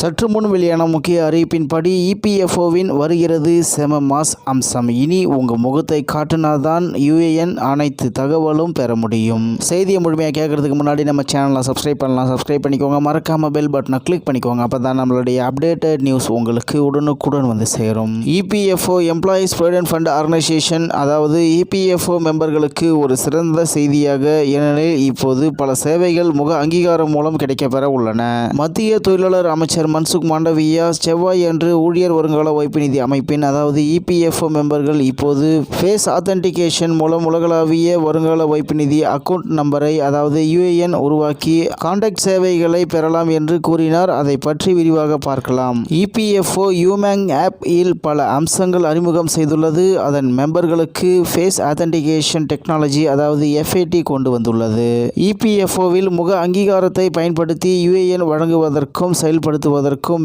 சற்று முன் வெளியான முக்கிய அறிவிப்பின்படி இபிஎஃப்ஓவின் வருகிறது செம மாஸ் அம்சம். இனி உங்கள் முகத்தை காட்டினாதான் யுஏஎன் அனைத்து தகவலும் பெற முடியும். செய்தியை முழுமையாக கேட்கறதுக்கு முன்னாடி நம்ம சேனலை சப்ஸ்கிரைப் பண்ணலாம். சப்ஸ்கிரைப் பண்ணிக்கோங்க. மறக்காமல் பெல் பட்டனை கிளிக் பண்ணிக்கோங்க. அப்போ தான் நம்மளுடைய அப்டேட்டட் நியூஸ் உங்களுக்கு உடனுக்குடன் வந்து சேரும். EPFO employees provident fund organisation, அதாவது இபிஎஃப்ஓ மெம்பர்களுக்கு ஒரு சிறந்த செய்தியாக, ஏனெனில் இப்போது பல சேவைகள் முக அங்கீகாரம் மூலம் கிடைக்கப்பெற உள்ளன. மத்திய தொழிலாளர் அமைச்சர் மன்சுக் மாண்டவியா செவ்வாய் அன்று ஊழியர் வருங்கால வைப்பு நிதி அமைப்பின், அதாவது இபிஎஃப்ஓ மெம்பர்கள் இப்போது ஃபேஸ் ஆத்தென்டிகேஷன் மூலம் உலகளாவிய வருங்கால வைப்பு நிதி அக்கவுண்ட் நம்பரை, அதாவது யுஏஎன் உருவாக்கி கான்டாக்ட் சேவைகளை பெறலாம் என்று கூறினார். அதை பற்றி விரிவாக பார்க்கலாம். இபிஎஃப்ஓ யூமேங் ஆப் இல் பல அம்சங்கள் அறிமுகம் செய்துள்ளது. அதன் மெம்பர்களுக்கு ஃபேஸ் ஆத்தென்டிகேஷன் டெக்னாலஜி, அதாவது எஃப்ஏடி கொண்டு வந்துள்ளது. இபிஎஃப்ஓவில் முக அங்கீகாரத்தை பயன்படுத்தி யுஏஎன் வழங்குவதற்கும் செயல்படுத்துவதற்கும்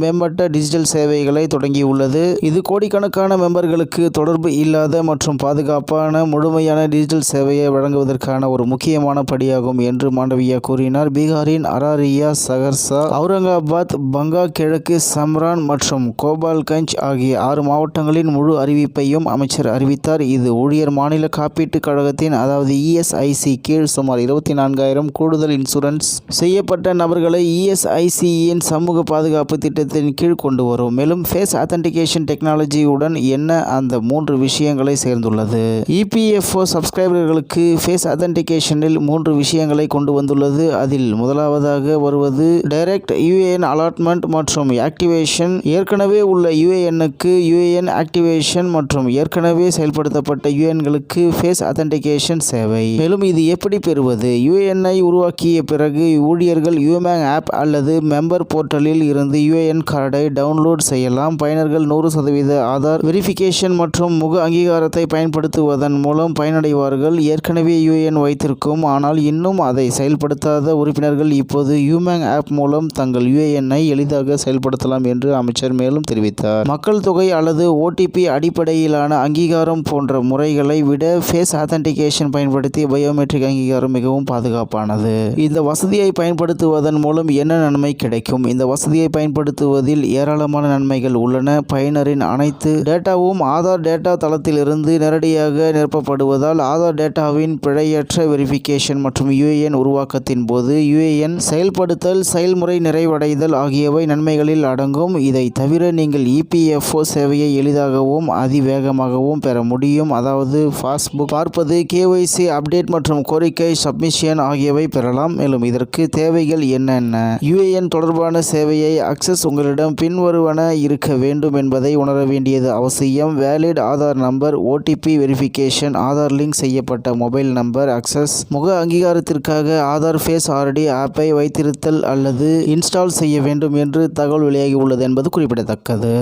மேம்பட்ட டிஜிட்டல் சேவைகளை தொடங்கியுள்ளது. இது கோடிக்கணக்கான மெம்பர்களுக்கு தொடர்பு இல்லாத மற்றும் பாதுகாப்பான முழுமையான டிஜிட்டல் சேவையை வழங்குவதற்கான ஒரு முக்கியமான படியாகும் என்று மாண்டவியா கூறினார். பீகாரின் அராரியா, சஹர்சா, அவுரங்காபாத், பங்கா கிழக்கு, சம்ரான் மற்றும் கோபால்கஞ்ச் ஆகிய 6 மாவட்டங்களின் முழு அறிவிப்பையும் அமைச்சர் அறிவித்தார். இது ஊழியர் மாநில காப்பீட்டுக் கழகத்தின், அதாவது இஎஸ்ஐசி கீழ் சுமார் 24,000 கூடுதல் இன்சூரன்ஸ் செய்யப்பட்ட நபர்களை இஎஸ்ஐசியின் சமூக பாதுகாப்பு திட்டத்தின் கீழ் கொண்டு வரும். மேலும் ஃபேஸ் ஆத்தென்டிகேஷன் டெக்னாலஜியுடன் என்ன அந்த 3 விஷயங்களை சேர்ந்துள்ளது. இபிஎஃப்ஓ சப்ஸ்கிரைபர்களுக்கு ஃபேஸ் ஆத்தென்டிகேஷனில் 3 விஷயங்களை கொண்டு வந்துள்ளது. அதில் முதலாவதாக வருவது டைரக்ட் யுஏஎன் அலாட்மெண்ட் மற்றும் ஆக்டிவேஷன். ஏற்கனவே உள்ள யுஏஎன்னுக்கு யுஏஎன் ஆக்டிவேஷன் மற்றும் ஏற்கனவே செயல்படுத்தப்பட்ட யுஏஎன்களுக்கு ஃபேஸ் ஆத்தென்டிகேஷன் சேவை. மேலும் இது எப்படி பெறுவது? யுஏஎன்ஐ உருவாக்கிய பிறகு ஊழியர்கள் யூமேங் ஆப் அல்லது மெம்பர் போர்ட்டலில் இருந்து யுஏஎன் கார்டை டவுன்லோட் செய்யலாம். பயனர்கள் 100% ஆதார் வெரிஃபிகேஷன் மற்றும் முக அங்கீகாரத்தை பயன்படுத்துவதன் மூலம் பயனடைவார்கள். ஏற்கனவே யுஏஎன் வைத்திருக்கும் ஆனால் இன்னும் அதை செயல்படுத்தாத உறுப்பினர்கள் இப்போது யூமேங் ஆப் மூலம் தங்கள் யுஏஎன்ஐ எளிதாக செயல்படுத்தலாம் என்று அமைச்சர் மேலும் தெரிவித்தார். மக்கள் தொகை அல்லது ஓடிபி அடிப்படையிலான அங்கீகாரம் போன்ற முறைகளை விட ஃபேஸ் ஆத்தென்டிகேஷன் பயன்படுத்தி பயோமெட்ரிக் அங்கீகாரம் மிகவும் பாதுகாப்பானது. இந்த வசதியை பயன்படுத்துவதன் மூலம் என்ன நன்மை கிடைக்கும்? இந்த வசதியை பயன்படுத்துவதில் ஏராளமான நன்மைகள் உள்ளன. பயனரின் அனைத்து டேட்டாவும் ஆதார் டேட்டா தளத்திலிருந்து நேரடியாக நிரப்பப்படுவதால் ஆதார் டேட்டாவின் பிழையற்ற வெரிஃபிகேஷன் மற்றும் யுஏஎன் உருவாக்கத்தின் போது யுஏஎன் செயல்படுத்தல் செயல்முறை நிறைவடைதல் ஆகியவை நன்மைகளில் அடங்கும். இதை தவிர நீங்கள் இபிஎஃப்ஓ சேவையை எளிதாகவும் அதிவேகமாகவும் பெற முடியும். அதாவது பாஸ்புக் பார்ப்பது, கேஒய்சி அப்டேட் மற்றும் கோரிக்கை சப்மிஷன் ஆகியவை பெறலாம். மேலும் இதற்கு தேவைகள் என்னென்ன? யுஏஎன் தொடர்பான சேவையை அக்சஸ் உங்களிடம் பின்வருவன இருக்க வேண்டும் என்பதை உணர வேண்டியது அவசியம். Valid Aadhaar number, OTP verification, Aadhaar link செய்யப்பட்ட மொபைல் நம்பர், அக்சஸ். முக அங்கீகாரத்திற்காக ஆதார் ஃபேஸ் ஆர்டி ஆப்பை வைத்திருத்தல் அல்லது இன்ஸ்டால் செய்ய வேண்டும் என்று தகவல் வெளியாகி உள்ளது என்பது குறிப்பிடத்தக்கது.